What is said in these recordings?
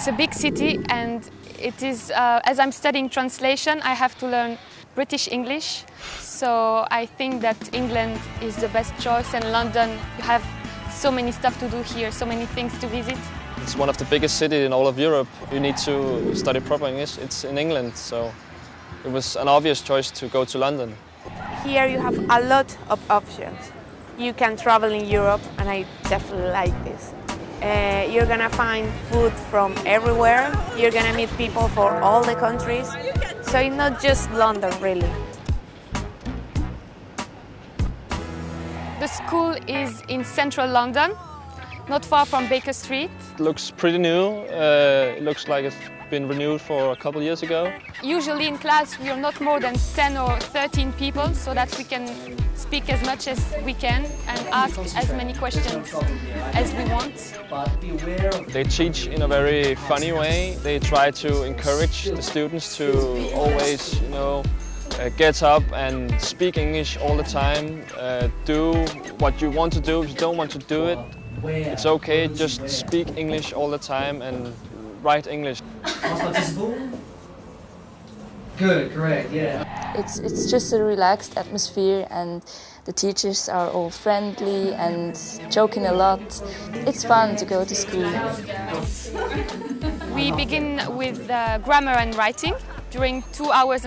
It's a big city, and it is, as I'm studying translation, I have to learn British English. So I think that England is the best choice, and London, you have so many stuff to do here, so many things to visit. It's one of the biggest cities in all of Europe. You need to study proper English. It's in England, so it was an obvious choice to go to London. Here you have a lot of options. You can travel in Europe, and I definitely like this. You're gonna find food from everywhere. You're gonna meet people from all the countries. So it's not just London, really. The school is in central London, not far from Baker Street. It looks pretty new. It looks like it's been renewed for a couple of years ago. Usually in class we are not more than 10 or 13 people, so that we can speak as much as we can and ask as many questions as we want. They teach in a very funny way. They try to encourage the students to always, get up and speak English all the time. Do what you want to do. If you don't want to do it, it's okay. Just speak English all the time and write English. Good, correct, yeah. It's just a relaxed atmosphere, and the teachers are all friendly and joking a lot. It's fun to go to school. We begin with grammar and writing during 2.5 hours.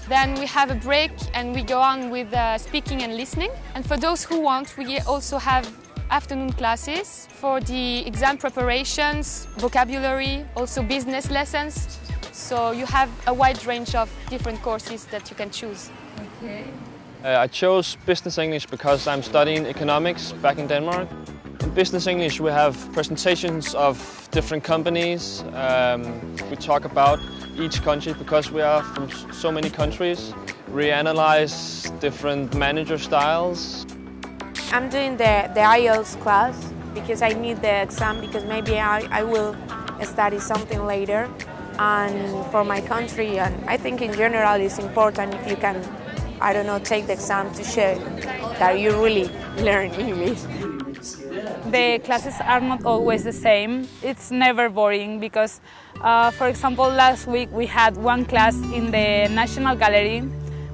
Then we have a break and we go on with speaking and listening. And for those who want, we also have afternoon classes for the exam preparations, vocabulary, also business lessons. So you have a wide range of different courses that you can choose. Okay. I chose Business English because I'm studying economics back in Denmark. In Business English we have presentations of different companies. We talk about each country because we are from so many countries. We analyze different manager styles. I'm doing the IELTS class because I need the exam, because maybe I will study something later. And for my country, and I think in general it's important if you can, take the exam to show that you really learn English. The classes are not always the same. It's never boring because, for example, last week we had one class in the National Gallery,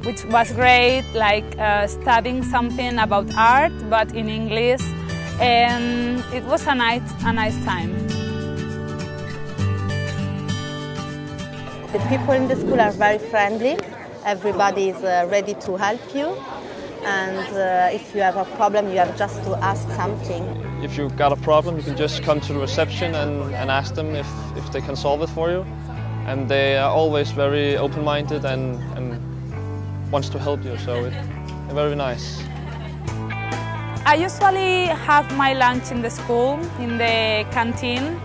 which was great, like studying something about art, but in English, and it was a nice time. The people in the school are very friendly. Everybody is ready to help you, and if you have a problem, you have just to ask something. If you've got a problem, you can just come to the reception and ask them if they can solve it for you. And they are always very open-minded and wants to help you, so they're very nice. I usually have my lunch in the school, in the canteen,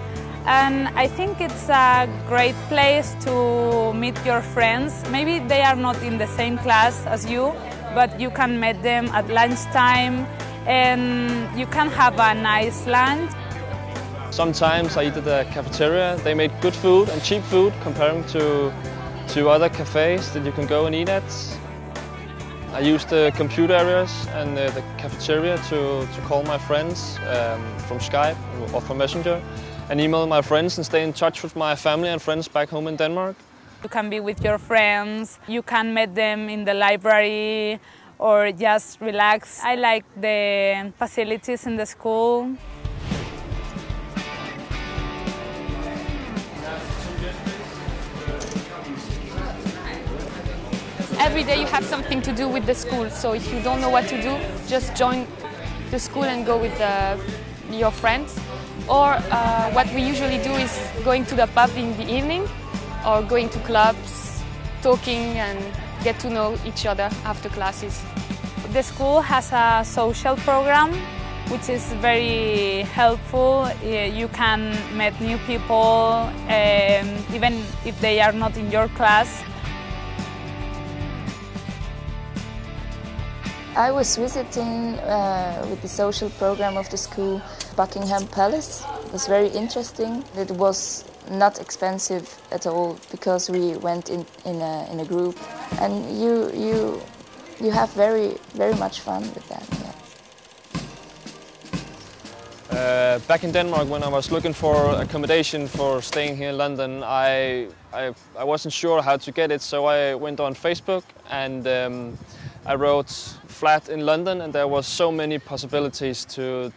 and I think it's a great place to meet your friends. Maybe they are not in the same class as you, but you can meet them at lunchtime and you can have a nice lunch. Sometimes I eat at the cafeteria. They made good food and cheap food comparing to other cafes that you can go and eat at. I use the computer areas and the cafeteria to call my friends from Skype or from Messenger, and email my friends and stay in touch with my family and friends back home in Denmark. You can be with your friends, you can meet them in the library or just relax. I like the facilities in the school. Every day you have something to do with the school, so if you don't know what to do, just join the school and go with your friends. Or what we usually do is going to the pub in the evening, or going to clubs, talking and get to know each other after classes. The school has a social program which is very helpful. You can meet new people, even if they are not in your class. I was visiting with the social program of the school, Buckingham Palace. It was very interesting. It was not expensive at all because we went in a group, and you have very much fun with that. Yeah. Back in Denmark, when I was looking for accommodation for staying here in London, I wasn't sure how to get it, so I went on Facebook and I wrote flat in London, and there was so many possibilities to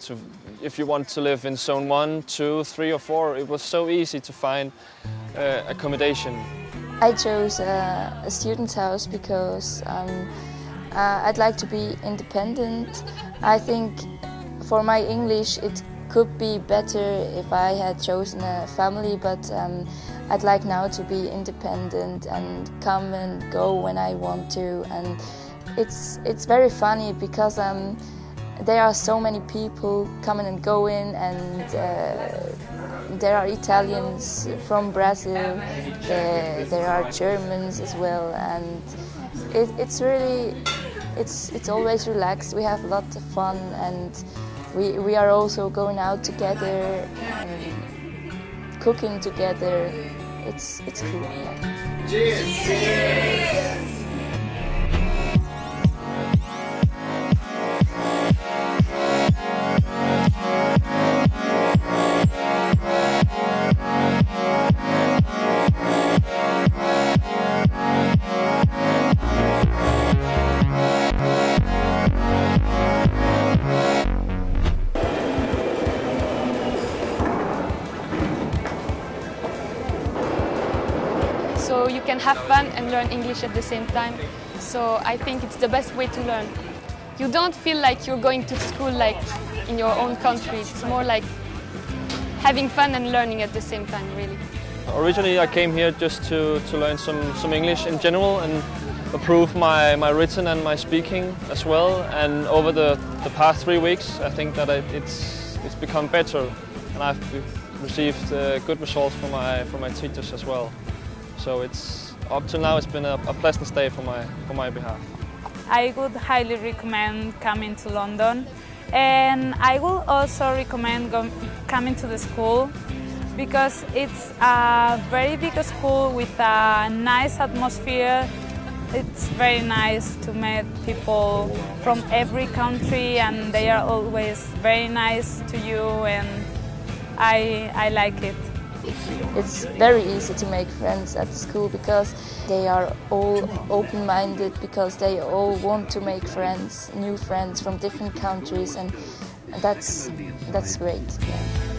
if you want to live in zone 1, 2, 3 or 4, it was so easy to find accommodation. I chose a student's house because I'd like to be independent. I think for my English it could be better if I had chosen a family, but I'd like now to be independent and come and go when I want to. And it's very funny because there are so many people coming and going, and there are Italians from Brazil, there are Germans as well, and it's really, it's always relaxed. We have a lot of fun, and we are also going out together, cooking together. It's cool. Yeah. Cheers! Cheers! So you can have fun and learn English at the same time. So I think it's the best way to learn. You don't feel like you're going to school like in your own country. It's more like having fun and learning at the same time, really. Originally I came here just to learn some English in general and improve my written and my speaking as well. And over the past 3 weeks I think that it's become better, and I've received good results from my teachers as well. So it's up to now it's been a pleasant stay for my behalf. I would highly recommend coming to London, and I will also recommend coming to the school because it's a very big school with a nice atmosphere. It's very nice to meet people from every country, and they are always very nice to you, and I like it. It's very easy to make friends at the school because they are all open-minded, because they all want to make friends, new friends from different countries, and that's great. Yeah.